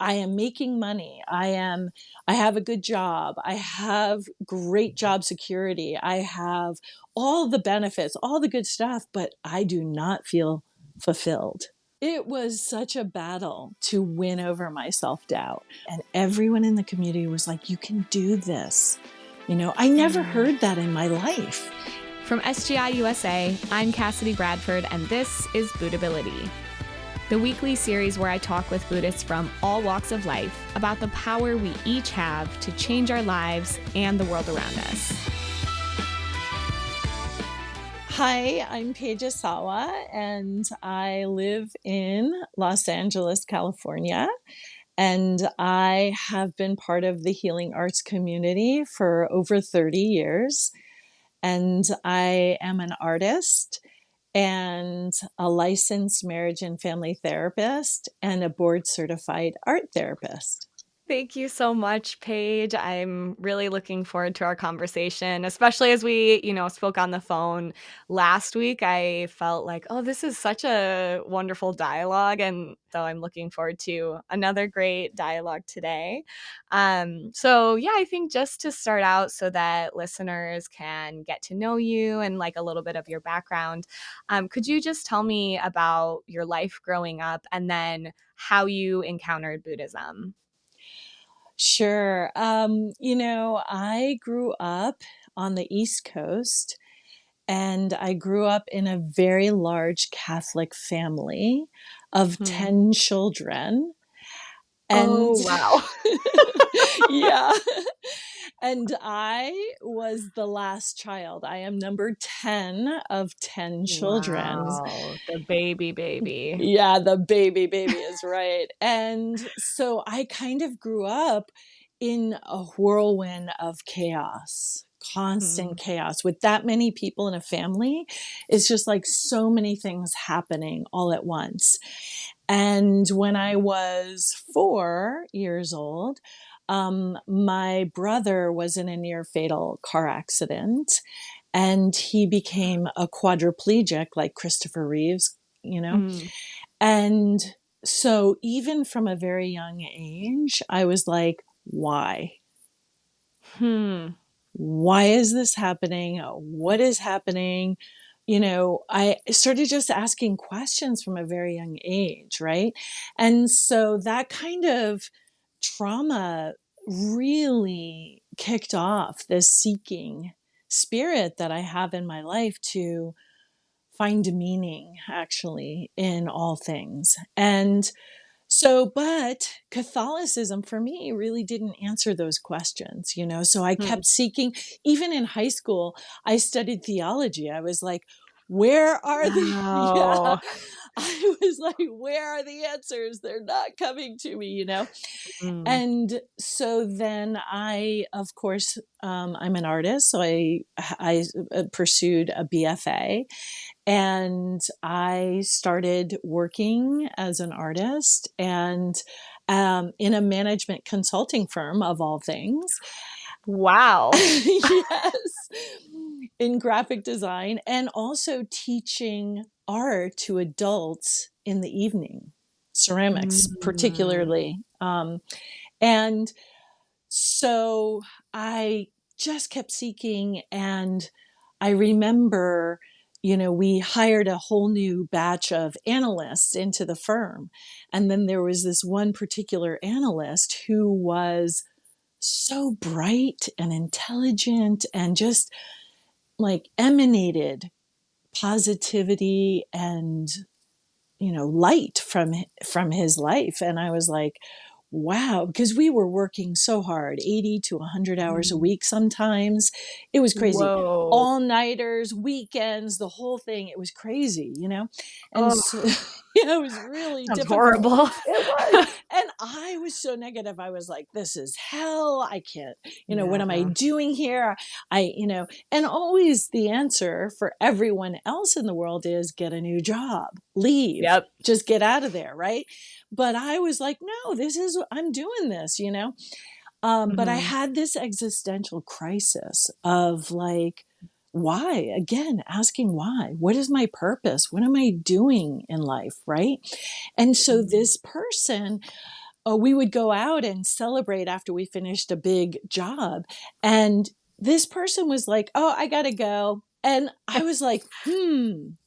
I am making money. I have a good job. I have great job security. I have all the benefits, all the good stuff, but I do not feel fulfilled. It was such a battle to win over my self-doubt. And everyone in the community was like, you can do this. I never heard that in my life. From SGI USA, I'm Cassidy Bradford, and this is Buddhability, the weekly series where I talk with Buddhists from all walks of life about the power we each have to change our lives and the world around us. Hi, I'm Paige Asawa, and I live in Los Angeles, California. And I have been part of the healing arts community for over 30 years. And I am an artist and a licensed marriage and family therapist and a board certified art therapist. Thank you so much, Paige. I'm really looking forward to our conversation, especially as we, spoke on the phone last week. I felt like, oh, this is such a wonderful dialogue. And so I'm looking forward to another great dialogue today. I think just to start out so that listeners can get to know you and like a little bit of your background, could you just tell me about your life growing up and then how you encountered Buddhism? Sure. I grew up on the East Coast and I grew up in a very large Catholic family of 10 children. And Oh, wow. yeah. And I was the last child. I am number 10 of 10 children. Wow, the baby. Yeah, the baby is right. And so I kind of grew up in a whirlwind of chaos, constant chaos. With that many people in a family, it's just like so many things happening all at once. And when I was 4 years old, my brother was in a near fatal car accident and he became a quadriplegic like Christopher Reeves. Mm. And so even from a very young age, I was like, why? Why is this happening? What is happening? I started just asking questions from a very young age, right? And so that kind of trauma really kicked off this seeking spirit that I have in my life to find meaning actually in all things. And so, but Catholicism for me really didn't answer those questions. So I kept seeking, even in high school, I studied theology. I was like, where are the, yeah, Wow. I was like, where are the answers? They're not coming to me. Mm. And so then I, of course, I'm an artist. So I pursued a BFA and I started working as an artist and in a management consulting firm of all things. Wow. Yes, in graphic design and also teaching art to adults in the evening, ceramics Mm. particularly. And so I just kept seeking. And I remember, we hired a whole new batch of analysts into the firm. And then there was this one particular analyst who was so bright and intelligent and just like emanated positivity and light from his life. And I was like, wow, because we were working so hard, 80 to 100 hours a Mm. week sometimes. It was crazy. Whoa. All-nighters, weekends, the whole thing. It was crazy. And Oh, so yeah, it was really sounds difficult. horrible. It was. And I was so negative. I was like, this is hell. I can't, what am I Yeah. doing here? And always the answer for everyone else in the world is get a new job, leave, Yep. just get out of there, right? But I was like, no, I'm doing this. But I had this existential crisis of like, why? Again, asking why. What is my purpose? What am I doing in life, right? And so this person we would go out and celebrate after we finished a big job. And this person was like, "Oh, I gotta go." And I was like,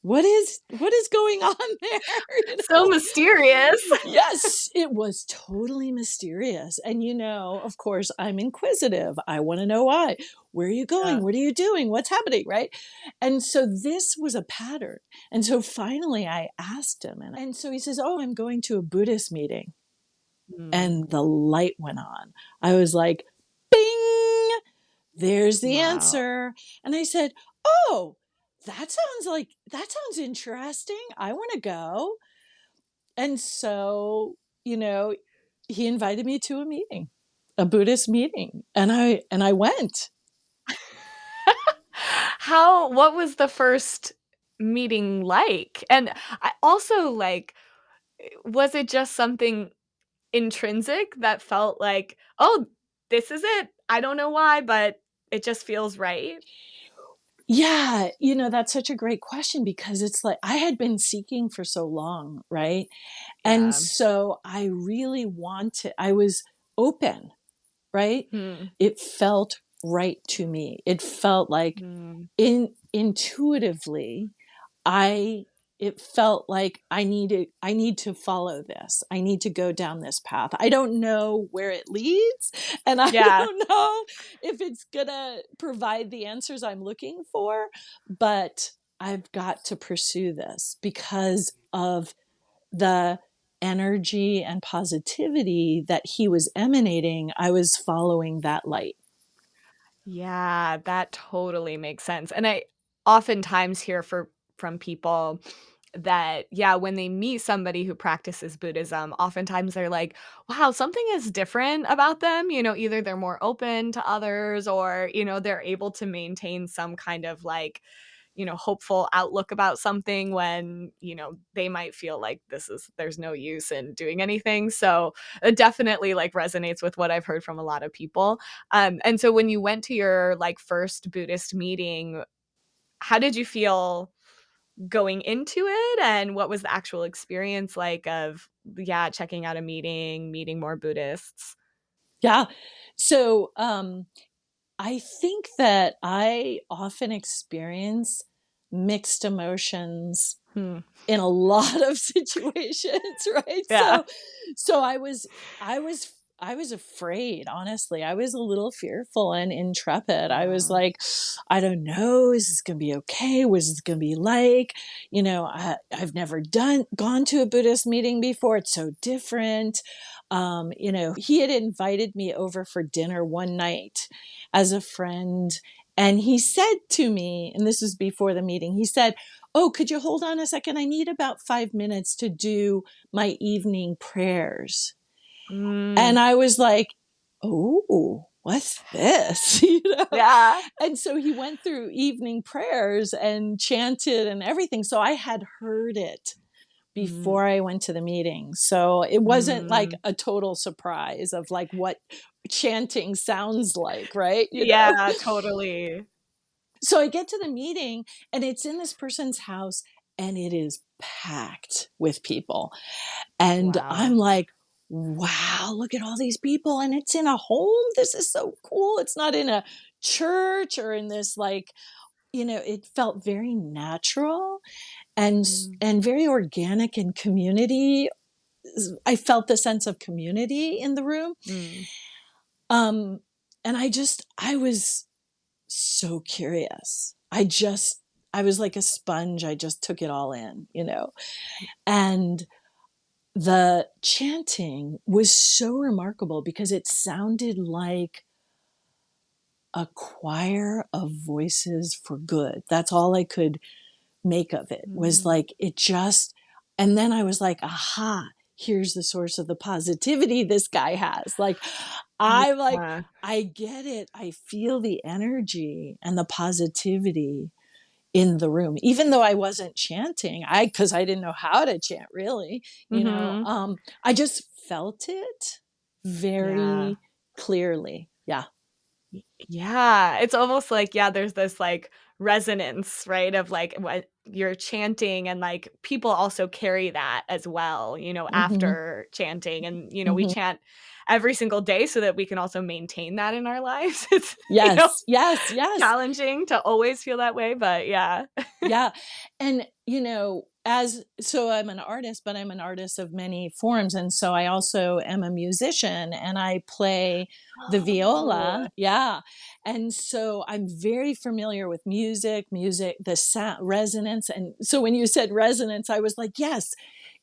what is going on there? So mysterious. Yes, it was totally mysterious. And of course, I'm inquisitive. I want to know why. Where are you going? Yeah. What are you doing? What's happening? Right. And so this was a pattern. And so finally I asked him, and so he says, "Oh, I'm going to a Buddhist meeting." Mm. And the light went on. I was like, bing, there's the Wow. answer. And I said, "Oh, that sounds interesting. I want to go." And so, you know, he invited me to a meeting, a Buddhist meeting, and I went. What was the first meeting like? And I also, like, was it just something intrinsic that felt like, "Oh, this is it. I don't know why, but it just feels right." Yeah, that's such a great question because it's like I had been seeking for so long, right? And Yeah. so I was open, right? Hmm. It felt right to me. It felt like Mm. intuitively I it felt like I need to follow this. I need to go down this path. I don't know where it leads, and I Yeah. don't know if it's going to provide the answers I'm looking for, but I've got to pursue this because of the energy and positivity that he was emanating. I was following that light. Yeah, that totally makes sense, and I oftentimes hear from people that, yeah, when they meet somebody who practices Buddhism, oftentimes they're like, "Wow, something is different about them," either they're more open to others or, they're able to maintain some kind of, like, hopeful outlook about something when, they might feel like there's no use in doing anything. So it definitely like resonates with what I've heard from a lot of people. And so when you went to your like first Buddhist meeting, how did you feel going into it? And what was the actual experience like of, yeah, checking out a meeting, meeting more Buddhists? Yeah. So, I think that I often experience mixed emotions Hmm. in a lot of situations, right? Yeah. So I was afraid, honestly. I was a little fearful and intrepid. I was Yeah. like, I don't know, is this going to be okay? What's this going to be like? I've never gone to a Buddhist meeting before. It's so different. He had invited me over for dinner one night as a friend, and he said to me, and this was before the meeting, he said, "Oh, could you hold on a second? I need about 5 minutes to do my evening prayers." Mm. And I was like, "Oh, what's this?" Yeah. And so he went through evening prayers and chanted and everything. So I had heard it Mm. before I went to the meeting. So it wasn't like Mm. a total surprise of like what chanting sounds like, right? Yeah, totally. So I get to the meeting and it's in this person's house and it is packed with people. And Wow. I'm like, wow, look at all these people. And it's in a home. This is so cool. It's not in a church or in this like, it felt very natural Mm. and very organic and community. I felt the sense of community in the room. Mm. Um, and I was so curious. I was like a sponge. I just took it all in. And the chanting was so remarkable because it sounded like a choir of voices for good. That's all I could make of it was Mm. like, and then I was like, aha, here's the source of the positivity this guy has. Like, I'm like, Yeah. I get it. I feel the energy and the positivity in the room, even though I wasn't chanting. Because I didn't know how to chant really, Mhm. I just felt it Yeah. very clearly. Yeah. Yeah, it's almost like, yeah, there's this, like, resonance, right, of, like, what you're chanting and like people also carry that as well, you know, Hmm. after chanting. And, you know, we Hmm. chant every single day so that we can also maintain that in our lives. It's, you know, Yes, yes, yes. challenging to always feel that way, but yeah. Yeah. And, as so I'm an artist, but I'm an artist of many forms. And so I also am a musician and I play the Oh. viola. Yeah. And so I'm very familiar with music, the sound, resonance. And so when you said resonance, I was like, yes,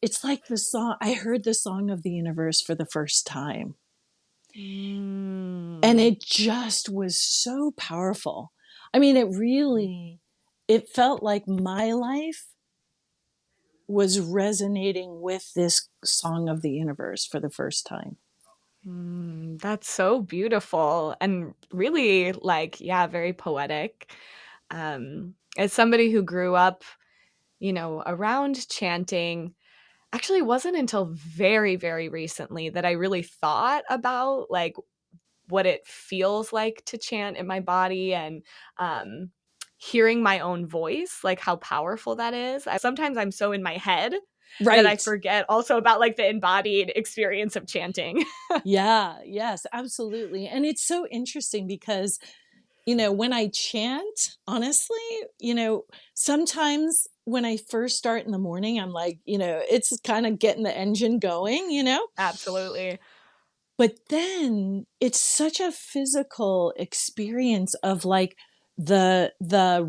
it's like the song. I heard the song of the universe for the first time. And Mm. it just was so powerful. I mean, it felt like my life was resonating with this song of the universe for the first time. That's so beautiful and really like, yeah, very poetic. As somebody who grew up, you know, around chanting, actually wasn't until very, very recently that I really thought about like what it feels like to chant in my body and um hearing my own voice, like how powerful that is. Sometimes I'm so in my head that I Right. forget also about like the embodied experience of chanting. Yeah, yes, absolutely. And it's so interesting because, when I chant, honestly, sometimes when I first start in the morning, I'm like, it's kind of getting the engine going. Absolutely. But then it's such a physical experience of like the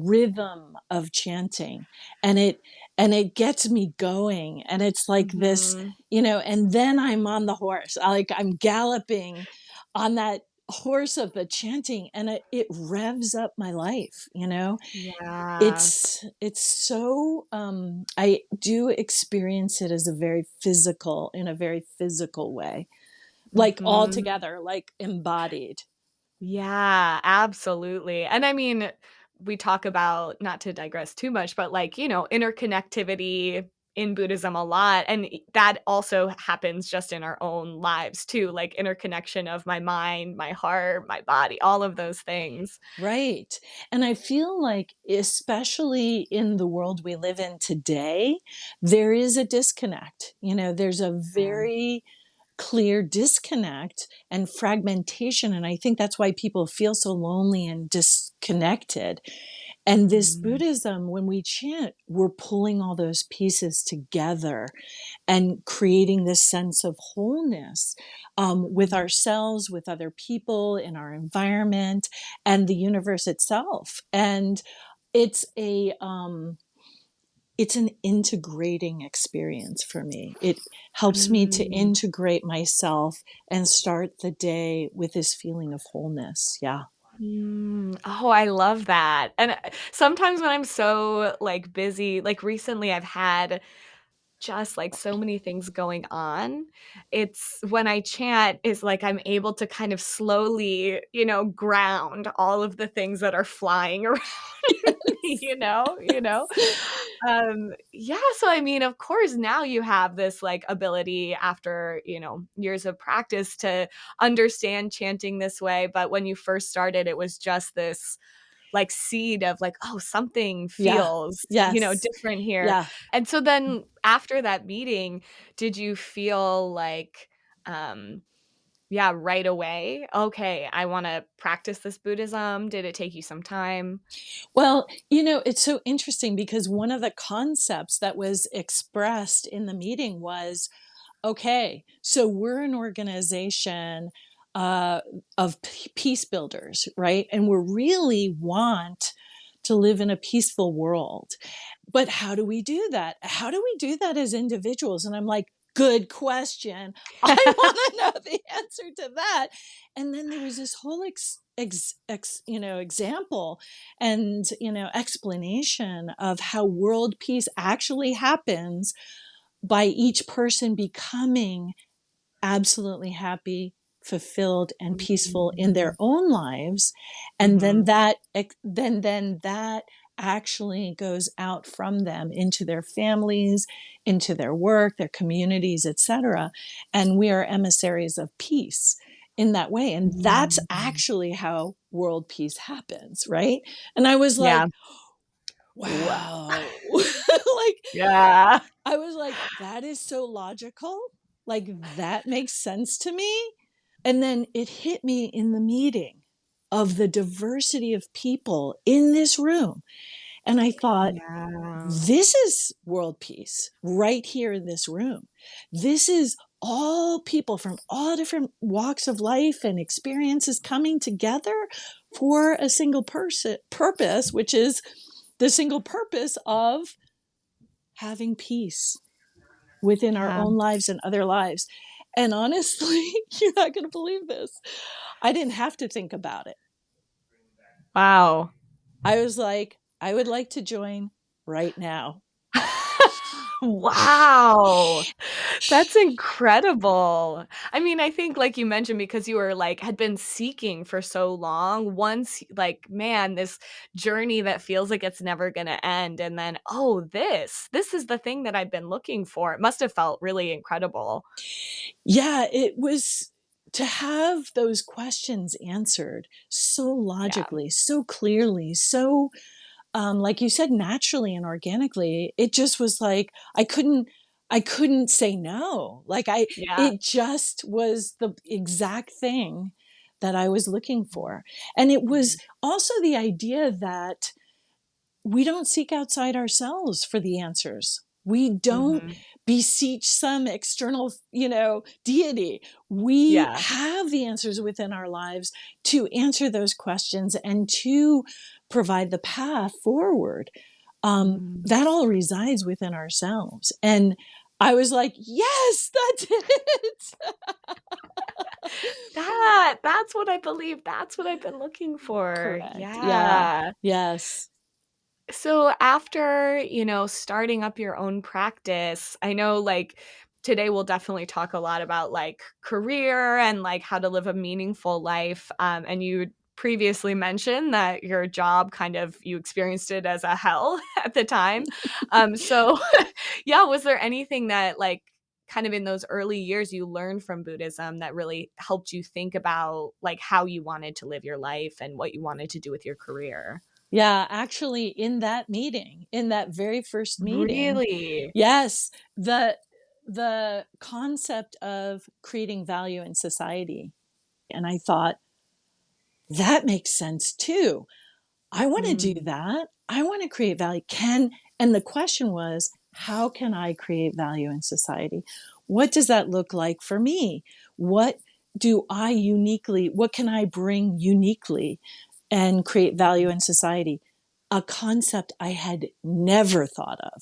rhythm of chanting, and it gets me going, and it's like this, Mhm. and then I'm on the horse. I'm galloping on that horse of the chanting, and it revs up my life. Yeah. It's so I do experience it as in a very physical way, like, all Mhm. together, like, embodied. Yeah, absolutely. And I mean, we talk about, not to digress too much, but like, you know, interconnectivity in Buddhism a lot. And that also happens just in our own lives too, like interconnection of my mind, my heart, my body, all of those things. Right, and I feel like, especially in the world we live in today, there is a disconnect, there's a Yeah. very clear disconnect and fragmentation, and I think that's why people feel so lonely and disconnected. And this Mhm. Buddhism, when we chant, we're pulling all those pieces together and creating this sense of wholeness, with ourselves, with other people, in our environment, and the universe itself. And it's an integrating experience for me. It helps me to Mm. integrate myself and start the day with this feeling of wholeness. Yeah. Oh, I love that. And sometimes when I'm so like busy, like recently I've had just like so many things going on. It's when I chant is like I'm able to kind of slowly, you know, ground all of the things that are flying around me, you know. Yeah, so I mean, of course, now you have this like ability after, you know, years of practice to understand chanting this way, but when you first started it was just this like seed of like, "Oh, something Yeah. feels, you know, Yes. different here." Yeah. And so then after that meeting, did you feel like, um, yeah, right away, "Okay, I wanna practice this Buddhism"? Did it take you some time? Well, it's so interesting because one of the concepts that was expressed in the meeting was, okay, so we're an organization uh, of peace builders, right? And we really want to live in a peaceful world. But how do we do that? How do we do that as individuals? And I'm like, good question. I want to know the answer to that. And then there was this whole example and explanation of how world peace actually happens by each person becoming absolutely happy, fulfilled, and peaceful in their Mm. own lives. And then Mhm. that actually goes out from them into their families, into their work, their communities, etc. And we are emissaries of peace in that way. And that's Mm. actually how world peace happens, right? And I was Yeah. like, Wow. wow. Like, Yeah. I was like, that is so logical. Like, that makes sense to me. And then it hit me in the meeting of the diversity of people in this room. And I thought, Yeah. this is world peace right here in this room. This is all people from all different walks of life and experiences coming together for a single purpose, which is the single purpose of having peace within our Yeah. own lives and other lives. And honestly, you're not going to believe this. I didn't have to think about it. Wow. I was like, I would like to join right now. Wow. That's incredible. I mean, I think like you mentioned because you were like had been seeking for so long, once like, man, this journey that feels like it's never going to end and then, oh, this is the thing that I've been looking for. It must have felt really incredible. Yeah, it was to have those questions answered so Yeah. logically, so clearly, so like you said, naturally and organically. It just was like I couldn't say no. Like Yeah. it just was the exact thing that I was looking for. And it was also the idea that we don't seek outside ourselves for the answers. We don't Mhm. beseech some external, deity. We Yeah. have the answers within our lives to answer those questions and to provide the path forward. Mm. That all resides within ourselves. And I was like, yes, that's it. That's what I believe. That's what I've been looking for. Correct. Yeah. Yeah. Yes. So after, starting up your own practice, I know like today we'll definitely talk a lot about like career and like how to live a meaningful life. And you previously mentioned that your job kind of you experienced it as a hell at the time. So yeah, was there anything that like kind of in those early years you learned from Buddhism that really helped you think about like how you wanted to live your life and what you wanted to do with your career? Yeah, actually in that meeting, in that very first meeting, Really? yes, the concept of creating value in society. And I thought, that makes sense too. I want to do Mm, that. I want to create value. And the question was, how can I create value in society? What does that look like for me? What what can I bring uniquely and create value in society? A concept I had never thought of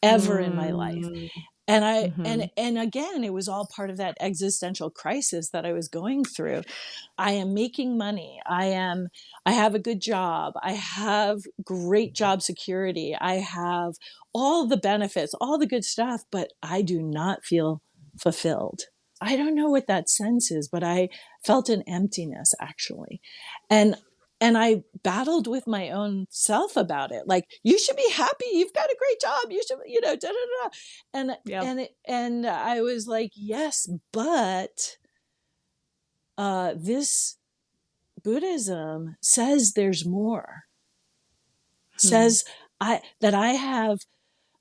ever in my life. mm, And again, it was all part of that existential crisis that I was going through. I am making money. I have a good job. I have great job security. I have all the benefits, all the good stuff, but I do not feel fulfilled. I don't know what that sense is, but I felt an emptiness actually. And I battled with my own self about it. Like, you should be happy. You've got a great job. You should, da da da. And yep. I was like, yes, but this Buddhism says there's more. Hmm. Says I have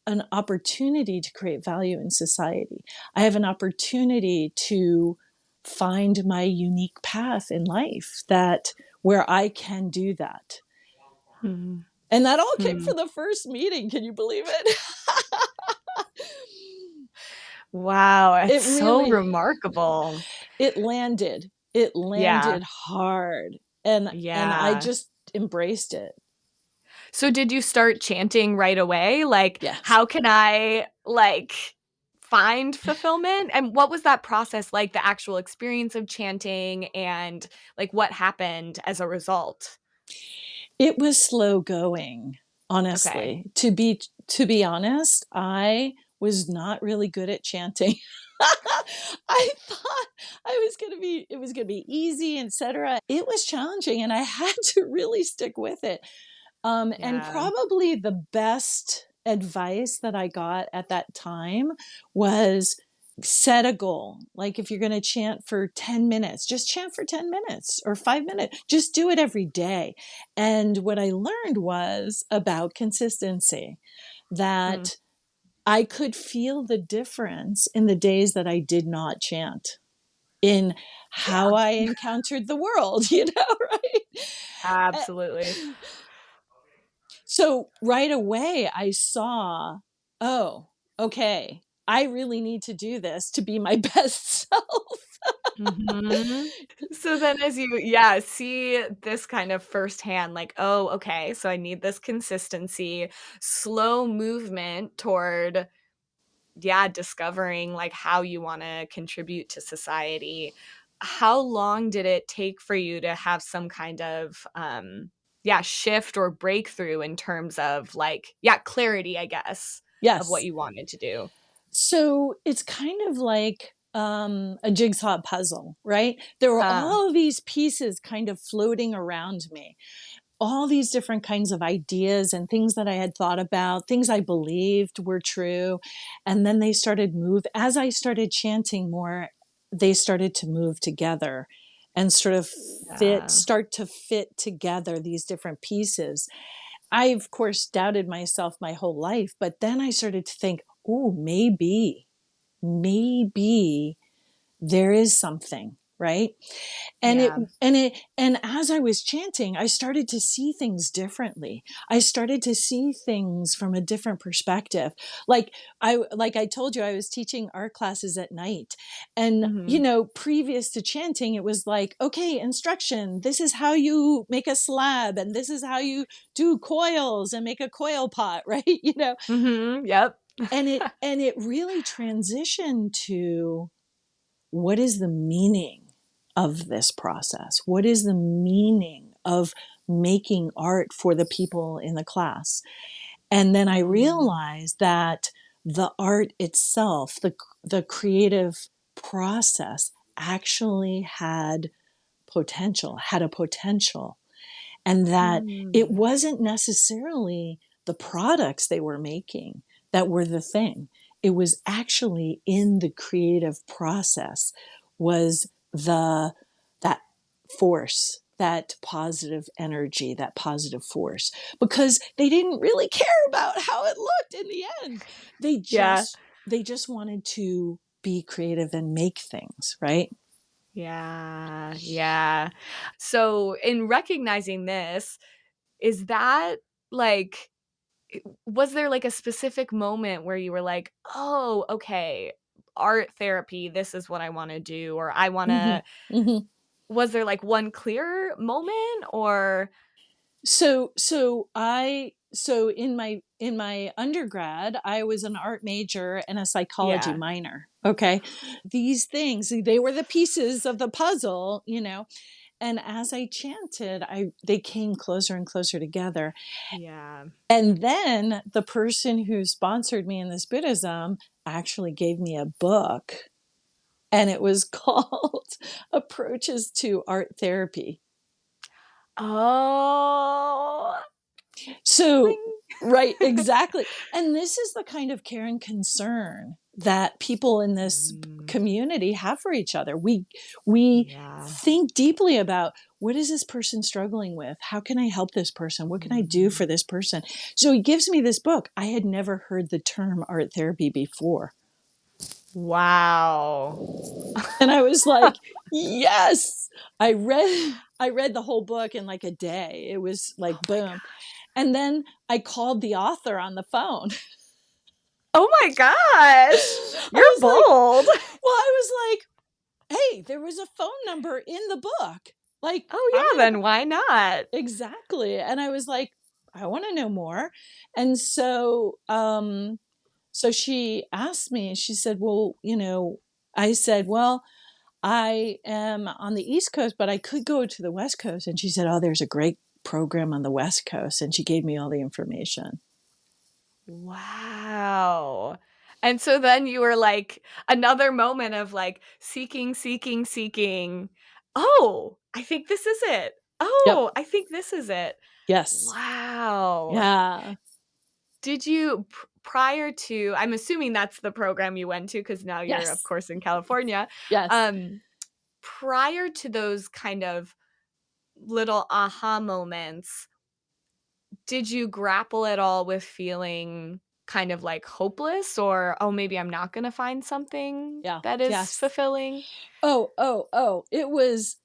an opportunity to create value in society. I have an opportunity to find my unique path in life that where I can do that. Hmm. And that all came Hmm. from the first meeting. Can you believe it? Wow, it's It so really remarkable. it landed. It Yeah, landed hard. And I yeah. just embraced it. So did you start chanting right away? Like, Yes. how can I, like, find fulfillment? And what was that process like, the actual experience of chanting and, like, what happened as a result? It was slow going, Okay. honestly. To be honest, I was not really good at chanting. I thought it was going to be easy, etc. It was challenging and I had to really stick with it. And Yeah. probably the best advice that I got at that time was set a goal. Like if you're going to chant for 10 minutes, just chant for 10 minutes or 5 minutes. Just do it every day. And what I learned was about consistency, Mm, that I could feel the difference in the days that I did not chant, in how yeah, I encountered the world, you know, right? absolutely. So right away, I saw, oh, okay, I really need to do this to be my best self. Mhm. So then as you yeah, see this kind of firsthand, like, "Oh, okay, so I need this consistency, slow movement toward" yeah, discovering, like, how you wanna contribute to society. How long did it take for you to have some kind of, yeah, shift or breakthrough in terms of, like yeah, clarity, I guess, of what Yes. you wanted to do? So it's kind of like a jigsaw puzzle, right? There were Uh, all of these pieces kind of floating around me, all these different kinds of ideas and things that I had thought about, things I believed were true. And then they started move as I started chanting more, they started to move together and sort of yeah. start to fit together these different pieces. I, of course, doubted myself my whole life, but then I started to think, oh, maybe there is something, right? and it Yeah. and as I was chanting, I started to see things differently. I started to see things from a different perspective. Like I told you, I was teaching art classes at night, and Mhm. previous to chanting, it was like, okay, instruction, this is how you make a slab, and this is how you do coils and make a coil pot, right? Mhm, yep. And it really transitioned to, what is the meaning of this process? What is the meaning of making art for the people in the class? And then I Mm. realized that the art itself, the creative process, actually had a potential, and that it Mm. wasn't necessarily the products they were making that were the thing. It was actually in the creative process, was the that force, that positive energy, that positive force, because they didn't really care about how it looked in the end. they Yeah. just they just wanted to be creative and make things, right? Yeah, yeah. So, in recognizing this, is that, like was there, like, a specific moment where you were like, "Oh, okay, art therapy, this is what I wanna do," or "I Hmm. wanna" Hmm. was there, like, one clear moment, or So in my undergrad, I was an art major and a psychology yeah, minor. Okay. These things, they were the pieces of the puzzle, and as I chanted, I they came closer and closer together. yeah. And then the person who sponsored me in this Buddhism actually gave me a book, and it was called Approaches to Art Therapy. Oh, So, bling. right, exactly. And this is the kind of care and concern that people in this Mm, community have for each other. We yeah. think deeply about, what is this person struggling with? How can I help this person? What can I do Mhm. for this person? So he gives me this book. I had never heard the term art therapy before. Wow. And I was like, yes. I read the whole book in like a day. It was like Oh my boom. gosh. And then I called the author on the phone. Oh my gosh. I You're was like, bold. I was like, hey, there was a phone number in the book. Like, Oh, I'm yeah, going to then why not? exactly. And I was like, I want to know more. And so she asked me, she said, well, I said, well, I am on the East Coast, but I could go to the West Coast. And she said, oh, there's a great program on the West Coast. And she gave me all the information. Wow. And so then you were like another moment of like seeking, seeking, seeking. Oh, I think this is it. Yep. Oh, I think this is it. Yes. Wow. Yeah. Did you prior to, I'm assuming that's the program you went to because now you're, of Yes. course, in California. Yes. Um, Prior to those kind of little aha moments, did you grapple at all with feeling kind of, like, hopeless or, "Oh, maybe I'm not gonna find something Yeah. that is Yes. fulfilling?" Oh, oh, oh, it was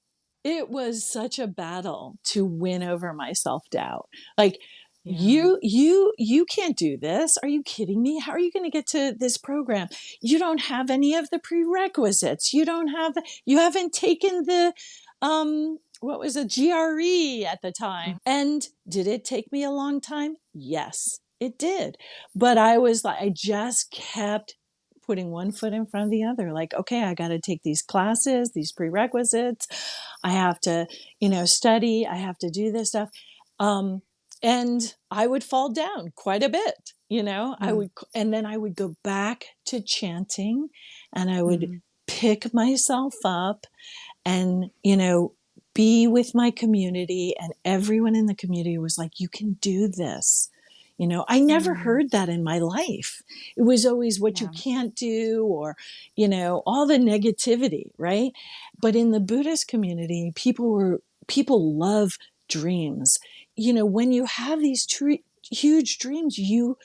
such a battle to win over my self-doubt. Like, Yeah. "You can't do this. Are you kidding me? How are you gonna get to this program? You don't have any of the prerequisites. You don't have the you haven't taken the, what was it, GRE at the Mm. time." And did it take me a long time? Yes, it did. But I just kept putting one foot in front of the other. Like, okay, I got to take these classes, these prerequisites. I have to, study. I have to do this stuff. Um, and I would fall down quite a bit, Mm, and then I would go back to chanting and I would mhm. pick myself up and, be with my community. And everyone in the community was like, you can do this. I never Mm, heard that in my life. It was always what you yeah. can't do, or, all the negativity, right? But in the Buddhist community, people love dreams. When you have these huge dreams, you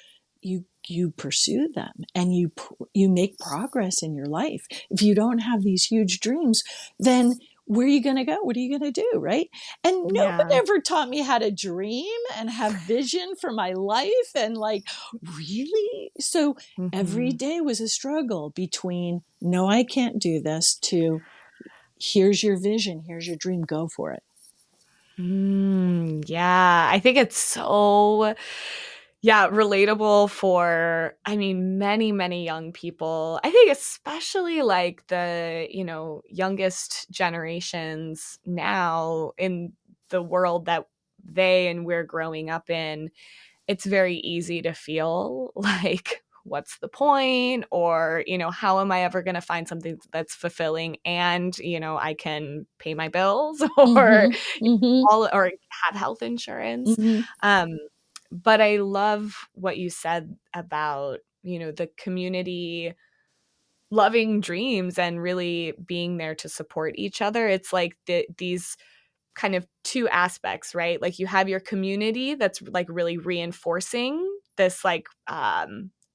pursue them and you make progress in your life. If you don't have these huge dreams, then where are you going to go? What are you going to do? Right. And no one Yeah. ever taught me how to dream and have vision for my life. And like, really? So every Mhm. day was a struggle between, no, I can't do this, to here's your vision, here's your dream, go for it. Yeah, I think it's so, yeah, relatable for, I mean, many, many young people. I think especially, like, the, youngest generations now in the world that they and we're growing up in, it's very easy to feel like, what's the point? Or, how am I ever going to find something that's fulfilling and, I can pay my bills or Mm-hmm. Mm-hmm. all or have health insurance. Mm-hmm. Um, but I love what you said about, the community loving dreams and really being there to support each other. It's like these kind of two aspects, right? Like you have your community that's like really reinforcing this like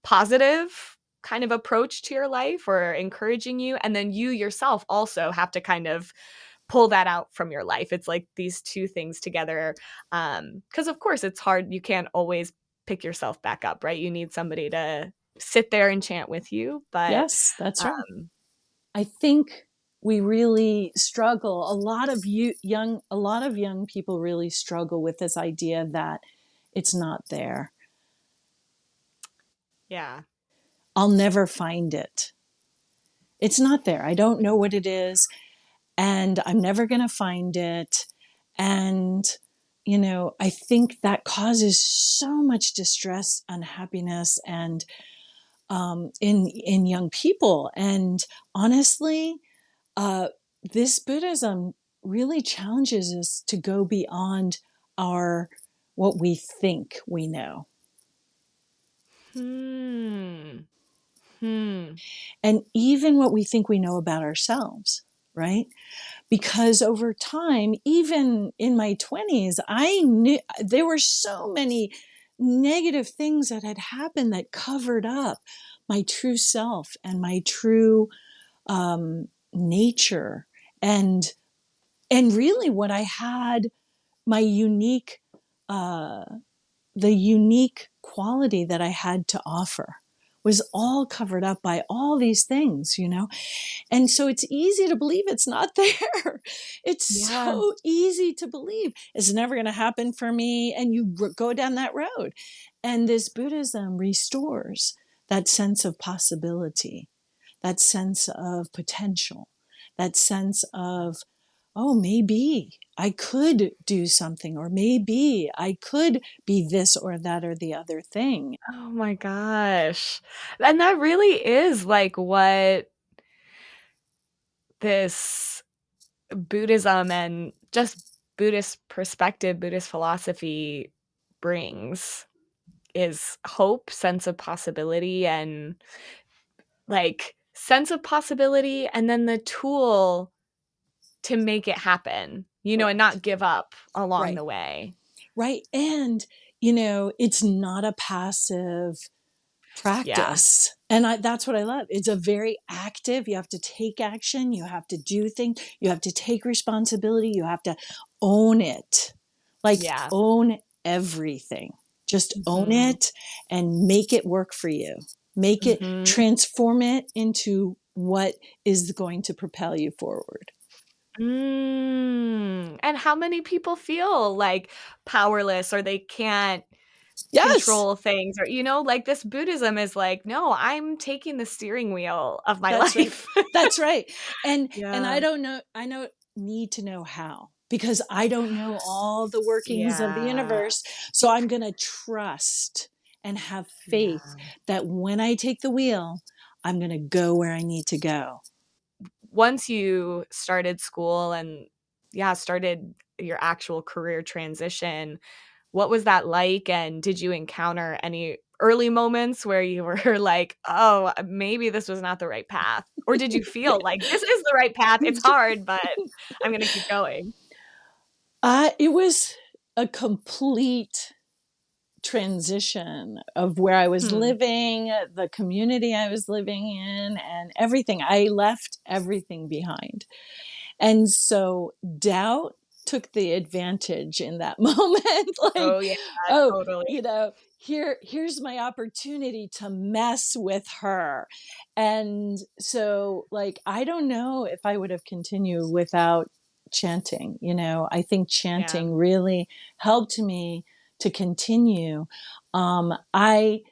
positive kind of approach to your life or encouraging you, and then you yourself also have to kind of pull that out from your life. It's like these two things together. Because of course it's hard. You can't always pick yourself back up, right? You need somebody to sit there and chant with you. But Yes, that's right. um, I think we really struggle. A lot of young people really struggle with this idea that it's not there. yeah. I'll never find it. It's not there. I don't know what it is, and I'm never going to find it. And, I think that causes so much distress, unhappiness, and in young people. And honestly, uh, this Buddhism really challenges us to go beyond our what we think we know, Hmm. Hmm. and even what we think we know about ourselves, right? Because over time, even in my 20s, I knew there were so many negative things that had happened that covered up my true self and my true nature, and really what I had, my unique uh, the unique quality that I had to offer was all covered up by all these things, and so it's easy to believe it's not there. It's Yeah. so easy to believe it's never going to happen for me. And you go down that road. And this Buddhism restores that sense of possibility, that sense of potential, that sense of, oh, maybe I could do something, or maybe I could be this or that or the other thing. Oh my gosh. And that really is like what this Buddhism and just Buddhist perspective, Buddhist philosophy brings. is hope, sense of possibility, and like sense of possibility, and then the tool to make it happen, and Correct. not give up along Right. the way. Right. And, it's not a passive Yeah. practice. And that's what I love. It's a very active, you have to take action, you have to do things, you have to take responsibility, you have to own it. Like Yeah. own everything. Just own Mhm. it and make it work for you. Make it, Mhm. transform it into what is going to propel you forward. And how many people feel, like, powerless or they can't Yes, control things or, like, this Buddhism is like, "No, I'm taking the steering wheel of my that's right. life." That's right. And Yeah. I don't need to know how because I don't know all the workings of the Yeah. universe. So I'm going to trust and have faith Yeah. that when I take the wheel, I'm going to go where I need to go. Once you started school and, yeah, started your actual career transition, what was that like, and did you encounter any early moments where you were like, "Oh, maybe this was not the right path?" Or did you feel like, "This is the right path, it's hard, but I'm gonna keep going?" It was a complete transition of where I was Hmm. living, the community I was living in, and everything. I left everything behind. And so doubt took the advantage in that moment. Like, Oh, yeah, oh, totally. here's my opportunity to mess with her. And so like I don't know if I would have continued without chanting. I think Yeah. chanting really helped me to continue. I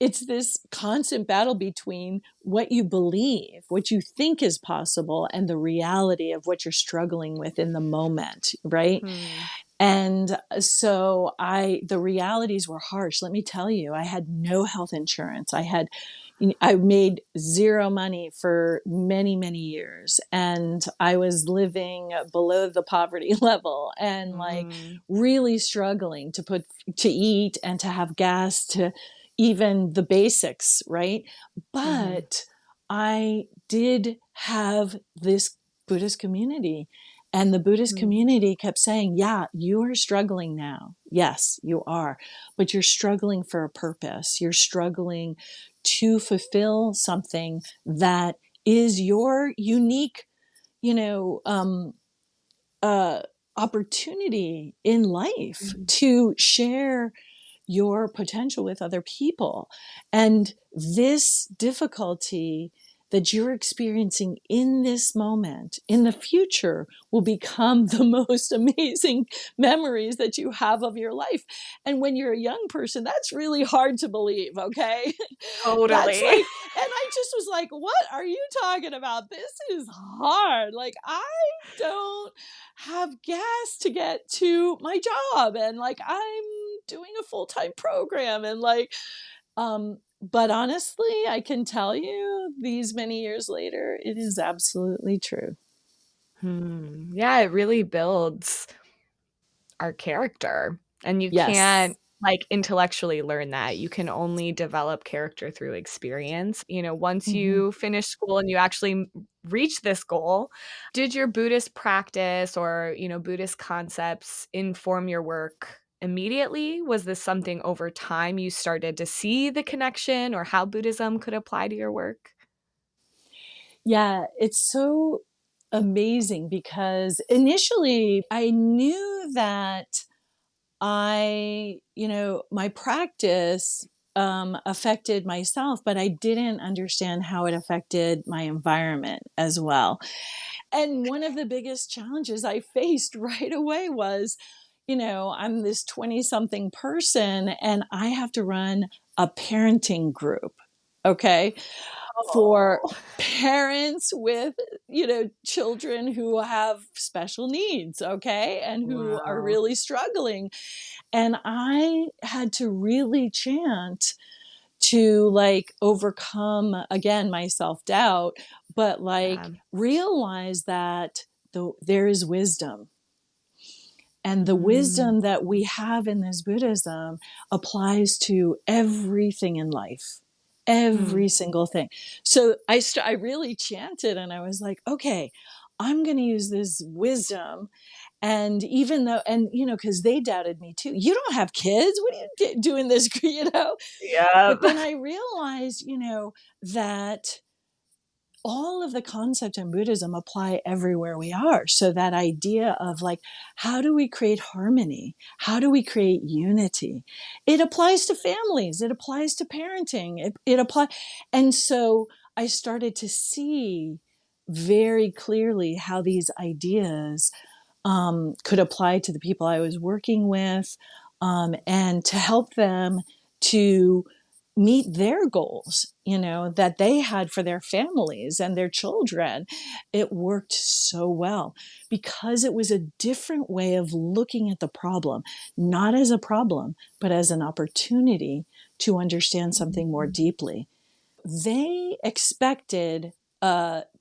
it's this constant battle between what you believe, what you think is possible, and the reality of what you're struggling with in the moment, right? Hmm. And so the realities were harsh. Let me tell you, I had no health insurance. I made zero money for many, many years. And I was living below the poverty level and like Mhm. really struggling to eat and to have gas to even the basics, right? Mhm. But I did have this Buddhist community and the Buddhist Mm. community kept saying, yeah, you are struggling now. Yes, you are. But you're struggling for a purpose. You're struggling to fulfill something that is your unique, you know, um, uh, opportunity in life Mhm. to share your potential with other people. And this difficulty that you're experiencing in this moment, in the future, will become the most amazing memories that you have of your life. And when you're a young person, that's really hard to believe, okay? That's Totally. like, and I just was like, what are you talking about? This is hard. Like, I don't have gas to get to my job. And like, I'm doing a full time program. And like, but honestly, I can tell you these many years later, it is absolutely true. Yeah, it really builds our character, and you Yes. can't, like, intellectually learn that. You can only develop character through experience. Once Mhm. you finish school and you actually reach this goal, did your Buddhist practice or, Buddhist concepts inform your work immediately? Was this something over time you started to see the connection or how Buddhism could apply to your work? Yeah, it's so amazing because initially I knew that my practice affected myself, but I didn't understand how it affected my environment as well. And one of the biggest challenges I faced right away was, I'm this 20 something person and I have to run a parenting group. Okay. For Oh. parents with, children who have special needs. Okay. And who are Wow. really struggling. And I had to really chant to like overcome again my self-doubt, but like Yeah. realize that there is wisdom And the Mm, wisdom that we have in this Buddhism applies to everything in life, mm. every single thing. So I really chanted and I was like, okay, I'm going to use this wisdom. And even though, and because they doubted me too, you don't have kids. What are you doing this? Yep. But then I realized, that all of the concepts in Buddhism apply everywhere we are. So that idea of like, how do we create harmony? How do we create unity? It applies to families. It applies to parenting. It applies. And so I started to see very clearly how these ideas could apply to the people I was working with, and to help them to meet their goals, that they had for their families and their children. It worked so well because it was a different way of looking at the problem, not as a problem, but as an opportunity to understand something more Mhm. deeply. They expected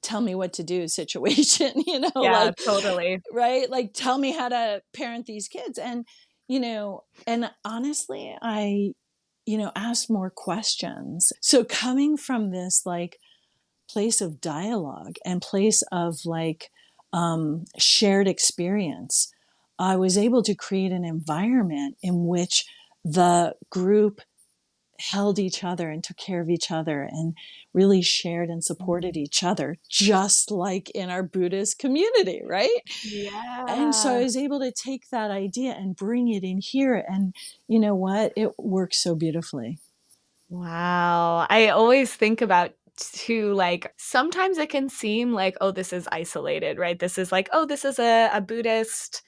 tell me what to do situation, Yeah, like, totally. right? Like, tell me how to parent these kids. And honestly, I, asked more questions. So coming from this like place of dialogue and place of like shared experience, I was able to create an environment in which the group held each other and took care of each other and really shared and supported Mm. each other, just like in our Buddhist community, right? And so I Yeah. was able to take that idea and bring it in here. And you know what? It works so beautifully. Wow. I always think about too, like, sometimes it can seem like, oh, this is isolated, right? This is like, oh, this is a Buddhist,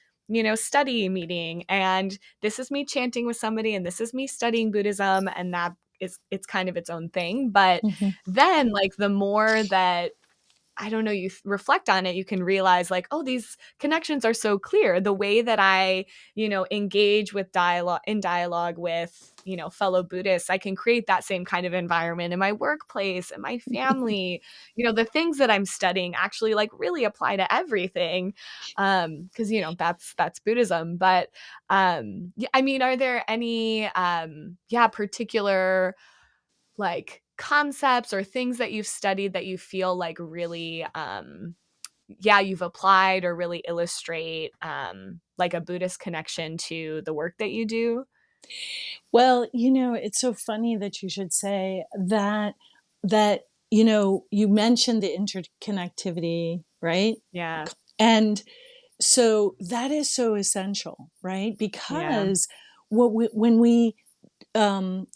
study meeting, and this is me chanting with somebody, and this is me studying Buddhism, and that is it's kind of its own thing. But Mm-hmm. then, like, the more that I don't know, you reflect on it, you can realize like, oh, these connections are so clear. The way that I, engage with dialogue with, fellow Buddhists, I can create that same kind of environment in my workplace and my family. The things that I'm studying actually like really apply to everything. Because that's Buddhism. But yeah, I mean, are there any particular like concepts or things that you've studied that you feel like really you've applied or really illustrate like a Buddhist connection to the work that you do? Well, it's so funny that you should say that you mentioned the interconnectivity, right? Yeah. And so that is so essential, right? Yeah. Because when we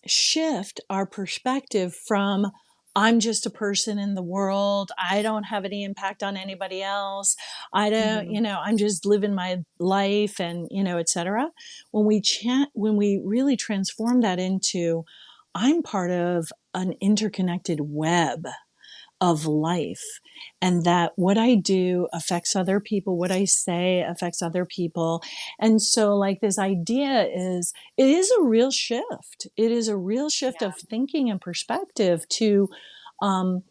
shift our perspective from I'm just a person in the world. I don't have any impact on anybody else. I don't, Mhm. I'm just living my life and, et cetera. When we really transform that into I'm part of an interconnected web of life, and that what I do affects other people, what I say affects other people. And so like this idea is it is a real shift. It is a real shift of Yeah. thinking and perspective to um,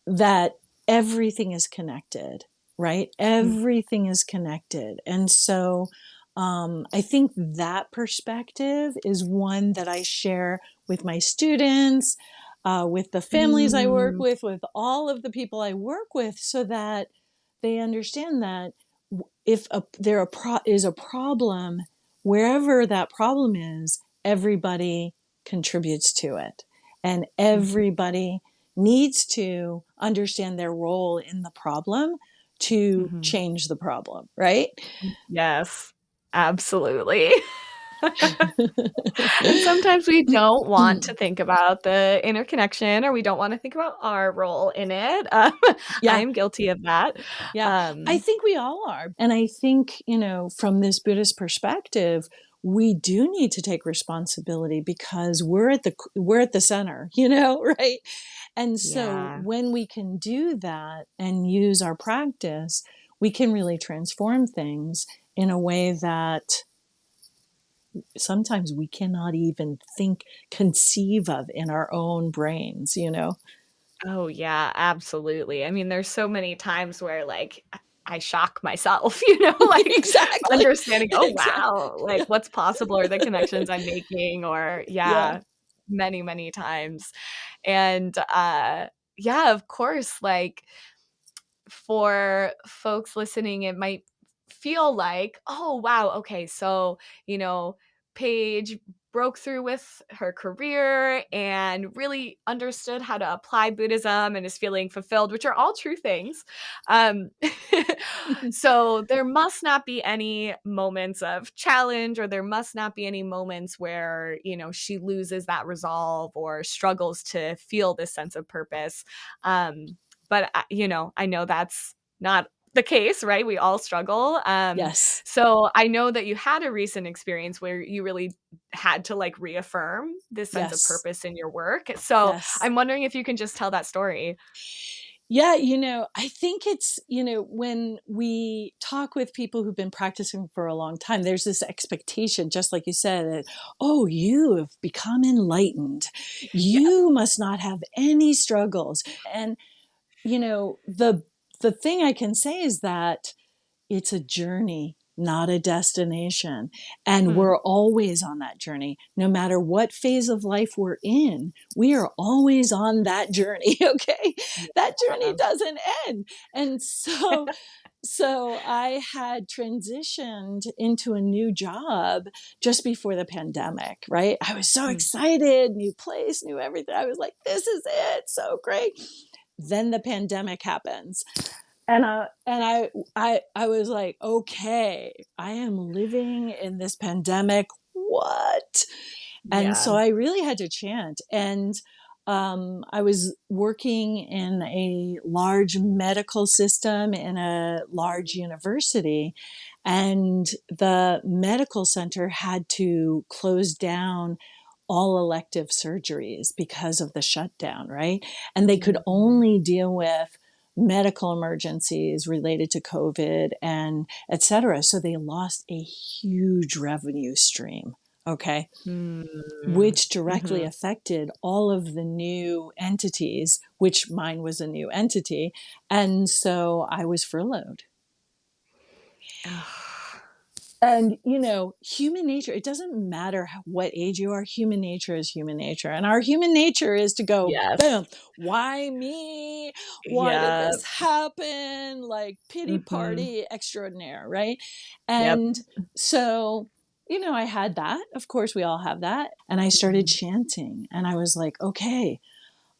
that everything is connected, right? Mm. Everything is connected. And so I think that perspective is one that I share with my students, with the families I work Mm. with all of the people I work with, so that they understand that if is a problem, wherever that problem is, everybody contributes to it. And Mhm. everybody needs to understand their role in the problem to Mhm. change the problem, right? Yes. Absolutely. And sometimes we don't want to think about the interconnection or we don't wanna think about our role in it. I Yeah, am guilty of that. yeah. I Um, think we all are. And I think, from this Buddhist perspective, we do need to take responsibility because we're at the center, right? And so yeah. when we can do that and use our practice, we can really transform things in a way that sometimes we cannot even conceive of in our own brains. Oh, yeah, absolutely. I mean, there's so many times where, like, I shock myself, you know, like Exactly. understanding, oh Exactly. wow, like what's possible or the connections I'm making or Yeah. yeah, many, many times. And yeah, of course, like for folks listening, it might feel like, oh, wow, okay, so, you know, Paige broke through with her career and really understood how to apply Buddhism and is feeling fulfilled, which are all true things. Um, so there must not be any moments of challenge, or there must not be any moments where, you know, she loses that resolve or struggles to feel this sense of purpose. But you know, I know that's not the case, right? We all struggle. Yes. So I know that you had a recent experience where you really had to like reaffirm this sense of Yes. purpose in your work. So Yes. I'm wondering if you can just tell that story. Yeah, I think it's, when we talk with people who've been practicing for a long time, there's this expectation, just like you said, that, oh, you have become enlightened. Yes. You must not have any struggles. And, the thing I can say is that it's a journey, not a destination. And Mm. we're always on that journey. No matter what phase of life we're in, we are always on that journey. Okay. That journey Yeah. doesn't end. And so I had transitioned into a new job just before the pandemic, right? I was so Mm. excited, new place, new everything. I was like, this is it. So great. Then the pandemic happens. And I was like, okay, I am living in this pandemic. What? And Yeah. so I really had to chant. And I was working in a large medical system in a large university, and the medical center had to close down all elective surgeries because of the shutdown, right? And they could Mhm. only deal with medical emergencies related to COVID and et cetera. So they lost a huge revenue stream. Okay. Mm. Which directly Mhm. affected all of the new entities, which mine was a new entity. And so I was furloughed. Ugh. And human nature, it doesn't matter what age you are. Human nature is human nature, and our human nature is to go Yes. boom. Why me? Why did Yeah. this happen? Like pity Mhm. party extraordinaire, right? Yep. And so I had that. Of course we all have that. And I started Mhm. chanting, and I was like, okay,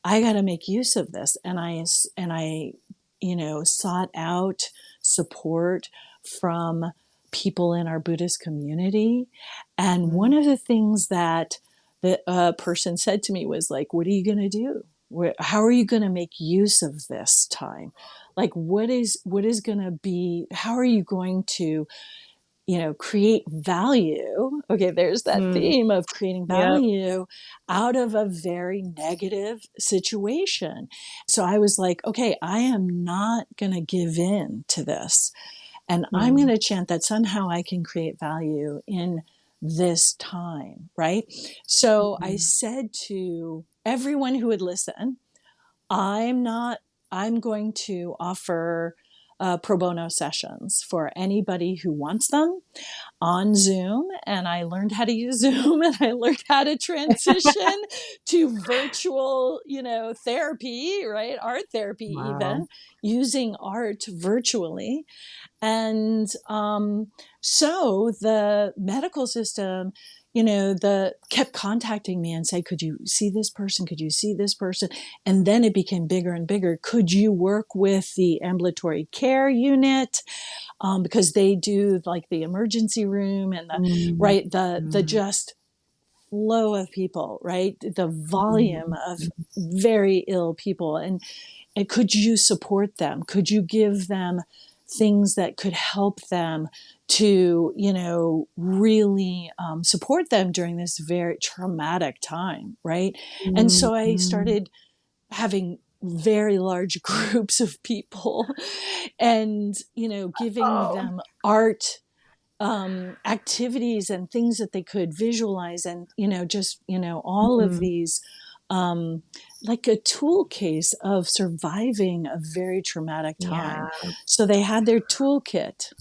I got to make use of this. And I sought out support from people in our Buddhist community. And one Mm. of the things that the person said to me was like, what are you going to do? How are you going to make use of this time? Like, what is going to be, how are you going to create value? Okay, there's that Mm. theme of creating Yep. value out of a very negative situation. So I was like, okay, I am not going to give in to this. And I'm going Mm. to chant that somehow I can create value in this time, right? So I Mhm. said to everyone who would listen, I'm not, I'm going to offer pro bono sessions for anybody who wants them on Zoom. And I learned how to use Zoom, and I learned how to transition to virtual, therapy, right? Art therapy, Wow. even using art virtually. And so the medical system, the kept contacting me and say, could you see this person? Could you see this person? And then it became bigger and bigger. Could you work with the ambulatory care unit? Because they do like the emergency room and the Mm. right the Mm. just flow of people, right? The volume Mhm. of very ill people, and could you support them? Could you give them things that could help them to, really support them during this very traumatic time, right? And so I Mhm. started having very large groups of people and, giving Oh. them art activities and things that they could visualize, and just all of Mhm. these um, like a tool case of surviving a very traumatic time. Yeah. So they had their toolkit.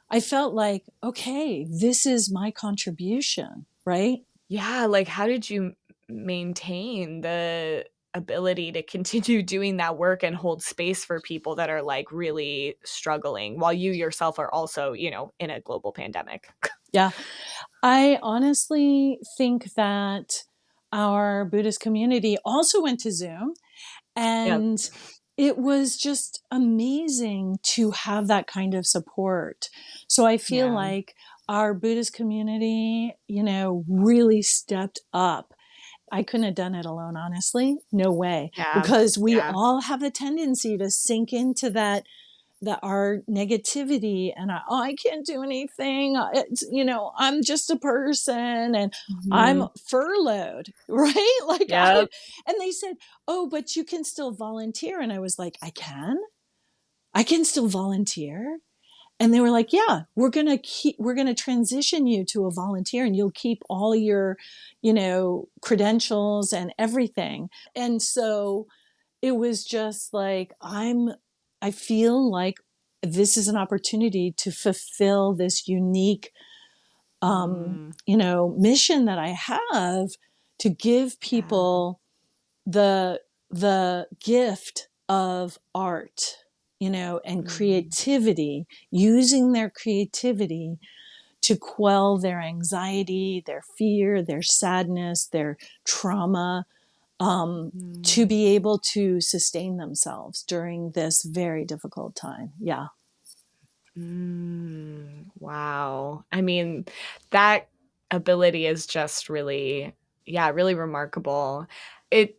I felt like, okay, this is my contribution, right? Yeah, like, how did you maintain the ability to continue doing that work and hold space for people that are, like, really struggling while you yourself are also, in a global pandemic? Yeah. I honestly think that our Buddhist community also went to Zoom, Yep. and it was just amazing to have that kind of support. So I feel Yeah. like our Buddhist community, really stepped up. I couldn't have done it alone, honestly. No way. Yeah. Because we Yeah. all have a tendency to sink into that our negativity and I can't do anything. It's, I'm just a person and I'm Mhm. furloughed, right? Like Yep. and they said, oh, but you can still volunteer. And I was like, I can still volunteer. And they were like, yeah, we're going to transition you to a volunteer and you'll keep all your, credentials and everything. And so it was just like, I feel like this is an opportunity to fulfill this unique, Mm. mission that I have to give Yeah. people the gift of art, and Mm. creativity, using their creativity to quell their anxiety, their fear, their sadness, their trauma, um, to Mm. be able to sustain themselves during this very difficult time. Yeah. Wow. I mean, that ability is just really, yeah, really remarkable. It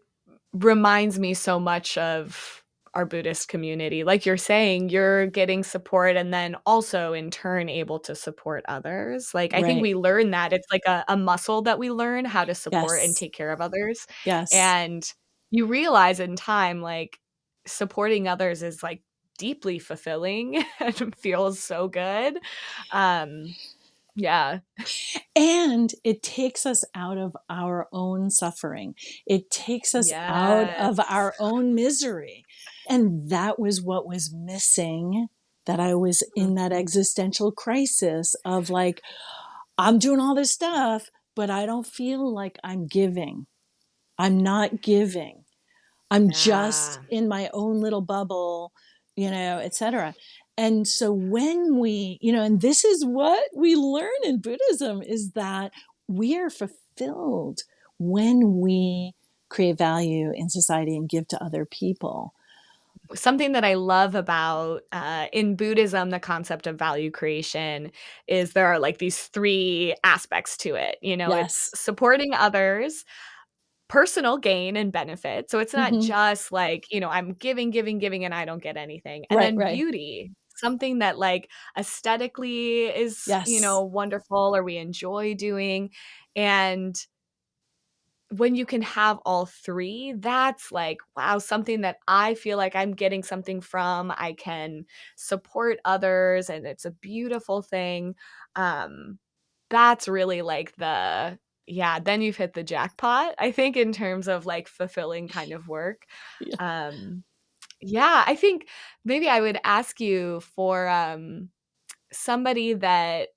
reminds me so much of our Buddhist community. Like you're saying, you're getting support and then also in turn able to support others. Like I think Right. we learn that it's like a muscle that we learn how to support and Yes. take care of others. Yes. And you realize in time, like supporting others is like deeply fulfilling and feels so good. Um, yeah. And it takes us out of our own suffering. It takes us out Yes. of our own misery. And that was what was missing, that I was in that Mhm. existential crisis of like, I'm doing all this stuff, but I don't feel like I'm giving. I'm not giving. I'm just Yeah. in my own little bubble, et cetera. And so when we, and this is what we learn in Buddhism is that we are fulfilled when we create value in society and give to other people. Something that I love about, in Buddhism, the concept of value creation is there are, like, these 3 aspects to it, it's Yes. supporting others, personal gain and benefit, so it's not Hmm. just like, I'm giving, giving, giving, and I don't get anything, and Right, then right. beauty, something that, like, aesthetically is, Yes. wonderful or we enjoy doing, and when you can have all 3, that's like, wow, something that I feel like I'm getting something from, I can support others, and it's a beautiful thing. Um, that's really like yeah, then you've hit the jackpot, I think, in terms of, like, fulfilling kind of work. Yeah. Um, yeah, I think maybe I would ask you for, somebody that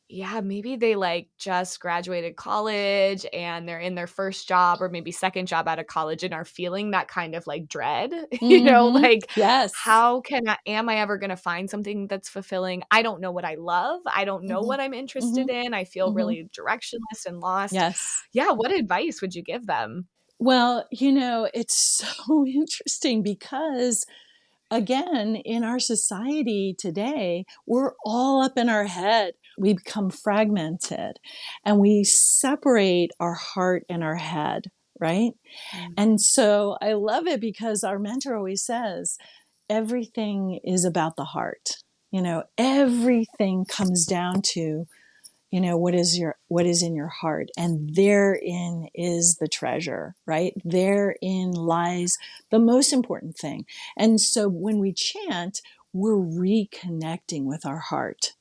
yeah, maybe they, like, just graduated college and they're in their first job or maybe second job out of college and are feeling that kind of, like, dread, Hmm. like, Yes. how can I am I ever gonna find something that's fulfilling? I don't know what I love. I don't know Hmm. what I'm Hmm. interested in. I feel Hmm. really directionless and lost. Yes. Yeah, what advice would you give them? Well, it's so interesting because again, in our society today, we're all up in our head. We become fragmented and we separate our heart and our head, right? And Mhm. so I love it because our mentor always says everything is about the heart. Everything comes down to what is in your heart, and therein is the treasure, right? Therein lies the most important thing. And so when we chant, we're reconnecting with our heart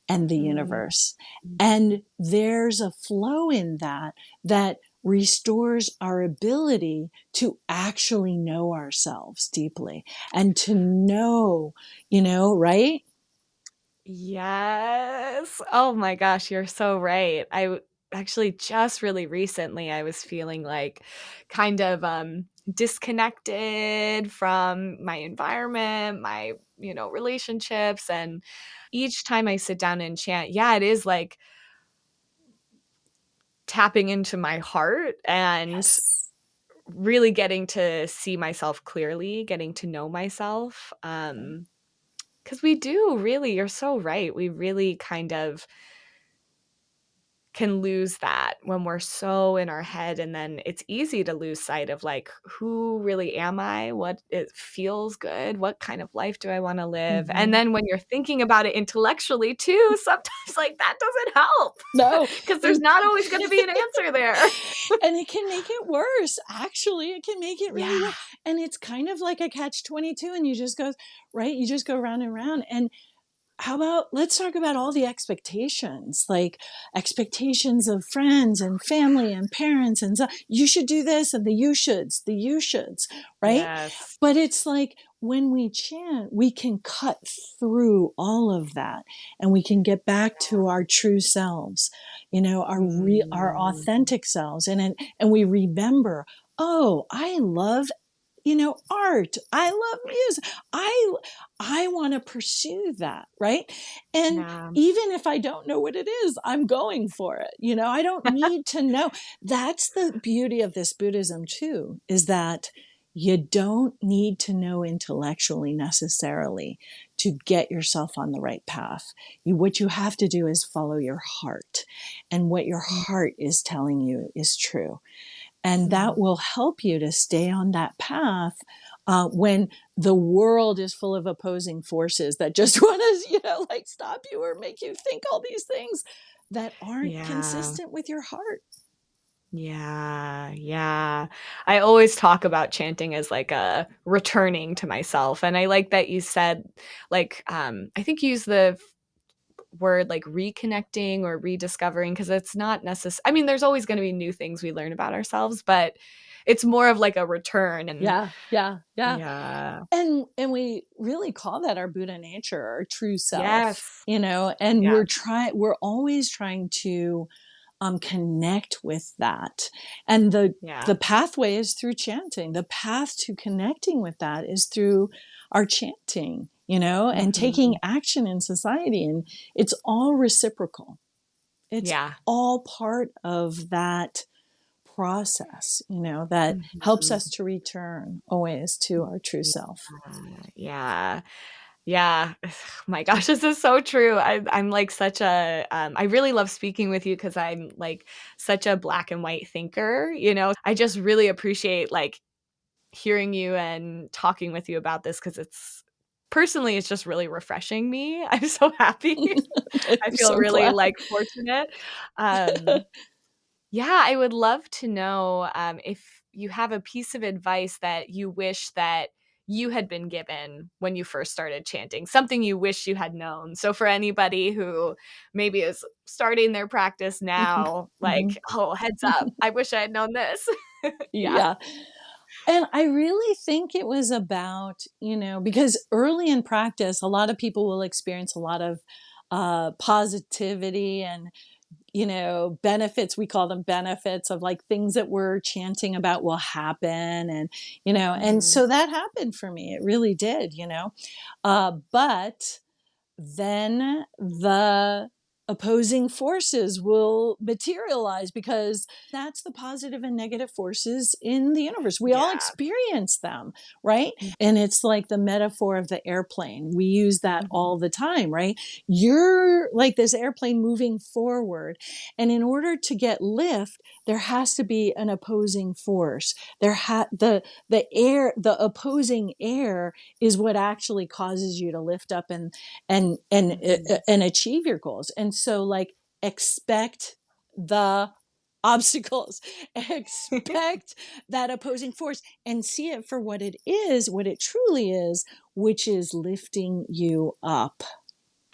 and the Mm. universe, and there's a flow in that restores our ability to actually know ourselves deeply and to know, right? Yes. Oh my gosh, you're so right. Actually just really recently I was feeling like kind of disconnected from my environment, my, relationships, and each time I sit down and chant, yeah, it is like tapping into my heart and Yes. really getting to see myself clearly, getting to know myself. Right. 'Cause we do really, you're so right. We really kind of can lose that when we're so in our head, and then it's easy to lose sight of, like, who really am I? What it feels good? What kind of life do I wanna live? And Hmm. then when you're thinking about it intellectually too, sometimes, like, that doesn't help No, because there's there's not always gonna be an answer there. and it can make it worse. Actually, it can make it really Yeah. worse. And it's kind of like a catch 22 and you just go, right? You just go round and round. And how about let's talk about all the expectations, like expectations of friends and family and parents and so you should do this and the you shoulds, right? Yes. But it's like when we chant, we can cut through all of that and we can get back to our true selves, our Mm. authentic selves. And we remember, oh, I love art. I love music. I want to pursue that, right? And Yeah. even if I don't know what it is, I'm going for it. I don't need to know. That's the beauty of this Buddhism too, is that you don't need to know intellectually necessarily to get yourself on the right path. What you have to do is follow your heart. And what your Mm, heart is telling you is true. And mhm. that will help you to stay on that path when the world is full of opposing forces that just want to, like stop you or make you think all these things that aren't Yeah. consistent with your heart. Yeah, yeah. I always talk about chanting as like a returning to myself, and I like that you said, like, I think you used the word like reconnecting or rediscovering because it's not necessary. I mean, there's always going to be new things we learn about ourselves, but it's more of like a return. And Yeah, yeah, yeah. yeah, And we really call that our Buddha nature, our true self, yes, and yeah, we're always trying to connect with that. And yeah, the pathway is through chanting. The path to connecting with that is through our chanting, and taking hmm, action in society. And it's all reciprocal. It's yeah, all part of that process, that helps hmm, us to return always to our true self. yeah. Yeah. My gosh, this is so true. I'm like such a I really love speaking with you because I'm like such a black and white thinker. I just really appreciate like hearing you and talking with you about this because it's just really refreshing me. I'm so happy. I I'm feel so really glad. like fortunate. Um, yeah, I would love to know if you have a piece of advice that you wish that you had been given when you first started chanting, something you wish you had known. So, for anybody who maybe is starting their practice now, Mhm. like, oh, heads up, I wish I had known this. Yeah. Yeah. And I really think it was about, because early in practice, a lot of people will experience a lot of positivity and, benefits. We call them benefits of like things that we're chanting about will happen. And Mhm. so that happened for me. It really did, but then the opposing forces will materialize because that's the positive and negative forces in the universe. We all Yeah. experience them, right? Mhm, And it's like the metaphor of the airplane. We use that mhm, all the time, right? You're like this airplane moving forward. And in order to get lift, there has to be an opposing force. The opposing air is what actually causes you to lift up mhm. and achieve your goals. And so like expect the obstacles, expect that opposing force and see it for what it truly is, which is lifting you up.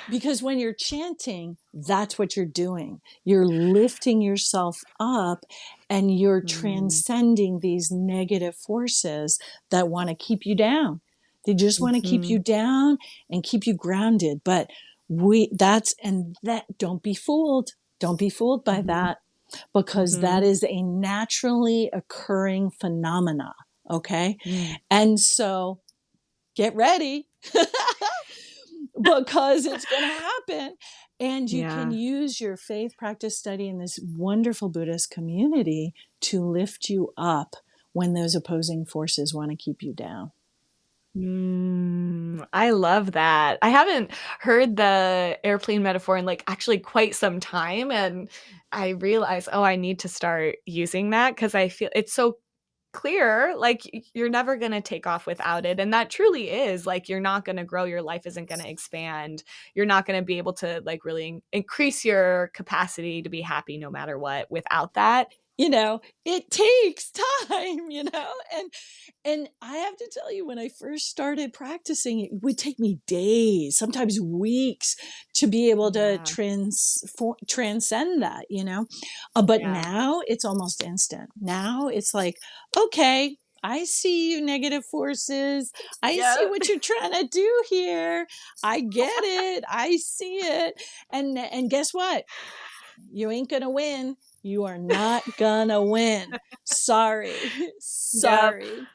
Because when you're chanting, that's what you're doing. You're lifting yourself up and you're Mm, transcending these negative forces that want to keep you down. They just want to keep you mhm, down and keep you grounded. But don't be fooled. Don't be fooled by mhm, that, because that mhm, is a naturally occurring phenomena. Okay. mm. And so get ready because it's going to happen. And you can Yeah. use your faith practice study in this wonderful Buddhist community to lift you up when those opposing forces want to keep you down. I love that. I haven't heard the airplane metaphor in, like, actually quite some time, and I realized, "Oh, I need to start using that because I feel it's so clear, like, you're never gonna take off without it, and that truly is, like, you're not gonna grow, your life isn't gonna expand, you're not gonna be able to, like, really increase your capacity to be happy no matter what without that." It takes time, and I have to tell you, when I first started practicing, it would take me days, sometimes weeks, to be able to Yeah, transcend that, But yeah. now it's almost instant. Now it's like, okay, I see you, negative forces. I see Yeah. what you're trying to do here. I get it. I see it. And guess what? You ain't gonna win. You are not gonna win. Sorry. Yep. Sorry.